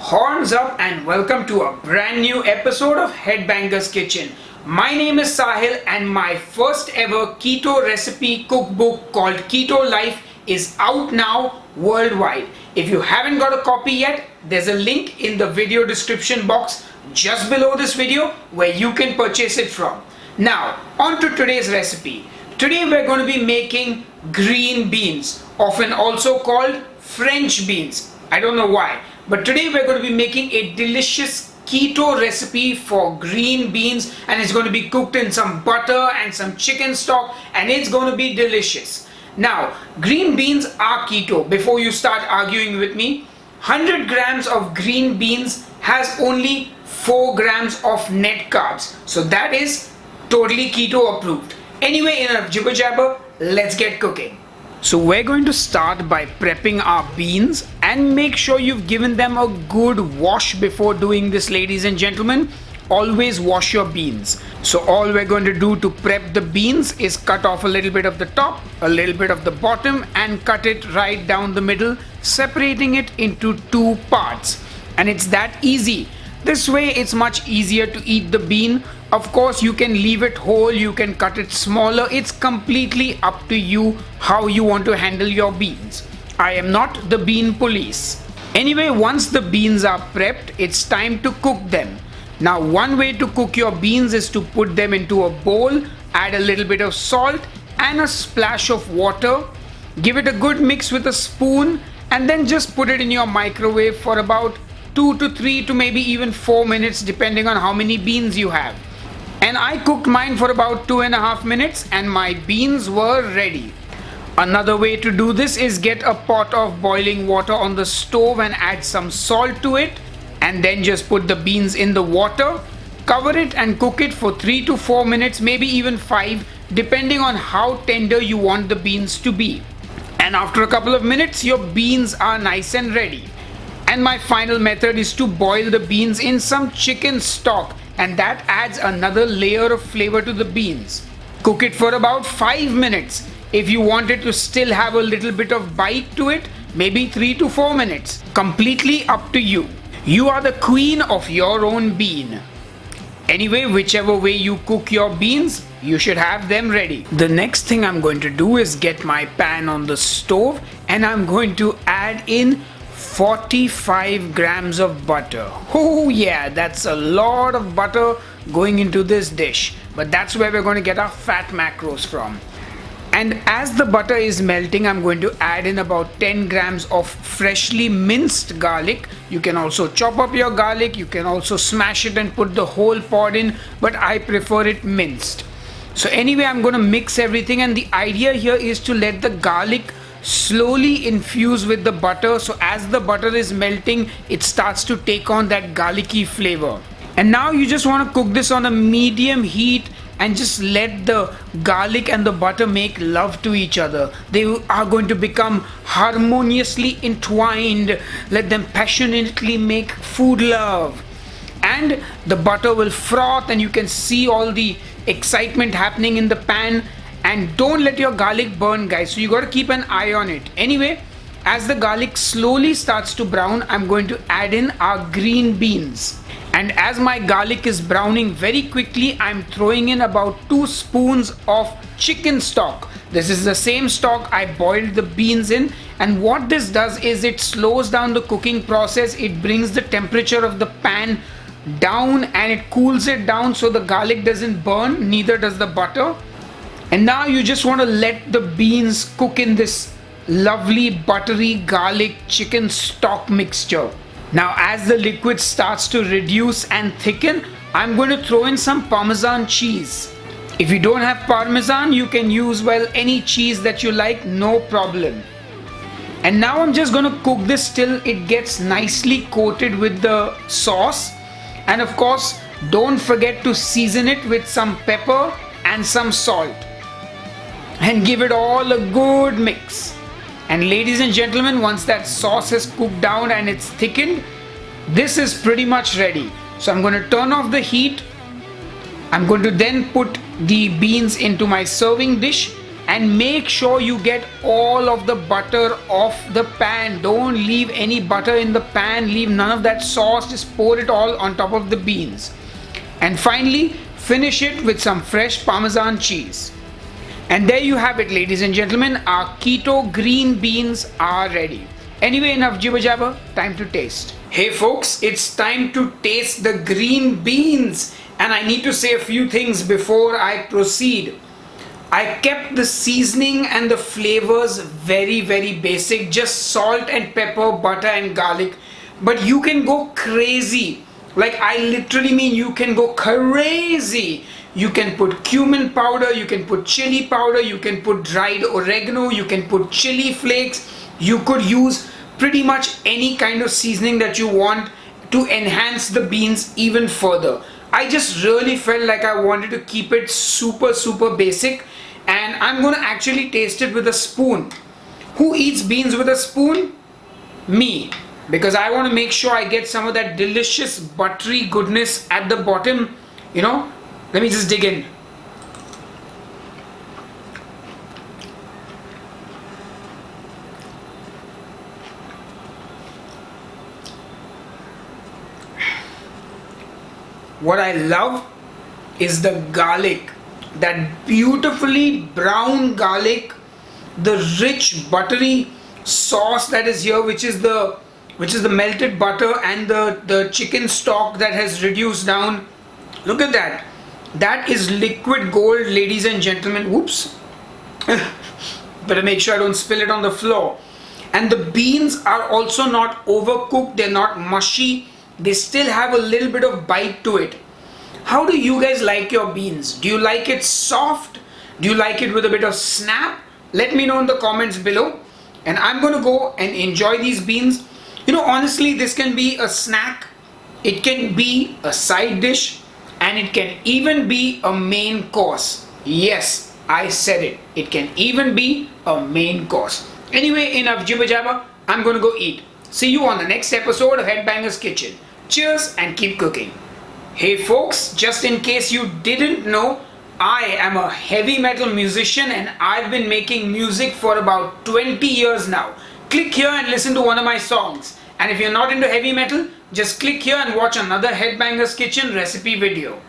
Horns up and welcome to a brand new episode of Headbanger's Kitchen. My name is Sahil and my first ever keto recipe cookbook called Keto Life is out now worldwide. If you haven't got a copy yet, there's a link in the video description box just below this video where you can purchase it from. Now, on to today's recipe. Today we're going to be making green beans, often also called French beans. I don't know why. But today we're going to be making a delicious keto recipe for green beans, and it's going to be cooked in some butter and some chicken stock, and it's going to be delicious. Now, green beans are keto. Before you start arguing with me, 100 grams of green beans has only 4 grams of net carbs. So that is totally keto approved. Anyway, enough jibber jabber, let's get cooking. So we're going to start by prepping our beans and make sure you've given them a good wash before doing this, ladies and gentlemen. Always wash your beans. So all we're going to do to prep the beans is cut off a little bit of the top, a little bit of the bottom, and cut it right down the middle, separating it into 2 parts. And it's that easy. This way it's much easier to eat the bean. Of course, you can leave it whole, you can cut it smaller. It's completely up to you how you want to handle your beans. I am not the bean police. Anyway, once the beans are prepped, it's time to cook them. Now, one way to cook your beans is to put them into a bowl, add a little bit of salt and a splash of water. Give it a good mix with a spoon and then just put it in your microwave for about 2 to 3 to maybe even 4 minutes depending on how many beans you have. And I cooked mine for about 2.5 minutes and my beans were ready. Another way to do this is get a pot of boiling water on the stove and add some salt to it, and then just put the beans in the water, cover it and cook it for 3 to 4 minutes, maybe even 5, depending on how tender you want the beans to be. And after a couple of minutes, your beans are nice and ready. And my final method is to boil the beans in some chicken stock, and that adds another layer of flavor to the beans. Cook it for about 5 minutes. If you want it to still have a little bit of bite to it, maybe 3 to 4 minutes. Completely up to you. You are the queen of your own bean. Anyway, whichever way you cook your beans, you should have them ready. The next thing I'm going to do is get my pan on the stove and I'm going to add in 45 grams of butter. Oh yeah, that's a lot of butter going into this dish. But that's where we're going to get our fat macros from. And as the butter is melting, I'm going to add in about 10 grams of freshly minced garlic. You can also chop up your garlic. You can also smash it and put the whole pod in, but I prefer it minced. So anyway, I'm going to mix everything, and the idea here is to let the garlic slowly infuse with the butter. So as the butter is melting, it starts to take on that garlicky flavor. And now you just want to cook this on a medium heat and just let the garlic and the butter make love to each other. They are going to become harmoniously entwined. Let them passionately make food love. And the butter will froth and you can see all the excitement happening in the pan. And don't let your garlic burn, guys. So you got to keep an eye on it. Anyway, as the garlic slowly starts to brown, I'm going to add in our green beans. And as my garlic is browning very quickly, I'm throwing in about 2 spoons of chicken stock. This is the same stock I boiled the beans in. And what this does is it slows down the cooking process. It brings the temperature of the pan down and it cools it down so the garlic doesn't burn, neither does the butter. And now you just want to let the beans cook in this lovely buttery garlic chicken stock mixture. Now as the liquid starts to reduce and thicken, I'm going to throw in some Parmesan cheese. If you don't have Parmesan, you can use, well, any cheese that you like, no problem. And now I'm just going to cook this till it gets nicely coated with the sauce. And of course, don't forget to season it with some pepper and some salt. And give it all a good mix. And ladies and gentlemen, once that sauce has cooked down and it's thickened, this is pretty much ready. So I'm going to turn off the heat. I'm going to then put the beans into my serving dish and make sure you get all of the butter off the pan. Don't leave any butter in the pan, leave none of that sauce, just pour it all on top of the beans. And finally, finish it with some fresh Parmesan cheese. And there you have it, ladies and gentlemen, our keto green beans are ready. Anyway, enough jibber jabber, time to taste. Hey folks, it's time to taste the green beans, and I need to say a few things before I proceed. I kept the seasoning and the flavors very basic, just salt and pepper, butter and garlic, but you can go crazy. Like, I literally mean you can go crazy. You can put cumin powder, you can put chili powder, you can put dried oregano, you can put chili flakes. You could use pretty much any kind of seasoning that you want to enhance the beans even further. I just really felt like I wanted to keep it super basic, and I'm gonna actually taste it with a spoon. Who eats beans with a spoon? Me. Because I want to make sure I get some of that delicious buttery goodness at the bottom. You know, let me just dig in. What I love is the garlic, that beautifully brown garlic, the rich buttery sauce that is here, which is the melted butter and the chicken stock that has reduced down. Look at that. That is liquid gold, ladies and gentlemen. Whoops. Better make sure I don't spill it on the floor. And the beans are also not overcooked. They're not mushy. They still have a little bit of bite to it. How do you guys like your beans? Do you like it soft? Do you like it with a bit of snap? Let me know in the comments below. And I'm going to go and enjoy these beans. You know, honestly, this can be a snack, it can be a side dish, and it can even be a main course. Yes, I said it. It can even be a main course. Anyway, enough jibber jabber. I'm going to go eat. See you on the next episode of Headbanger's Kitchen. Cheers and keep cooking. Hey folks, just in case you didn't know, I am a heavy metal musician and I've been making music for about 20 years now. Click here and listen to one of my songs. And if you're not into heavy metal, just click here and watch another Headbanger's Kitchen recipe video.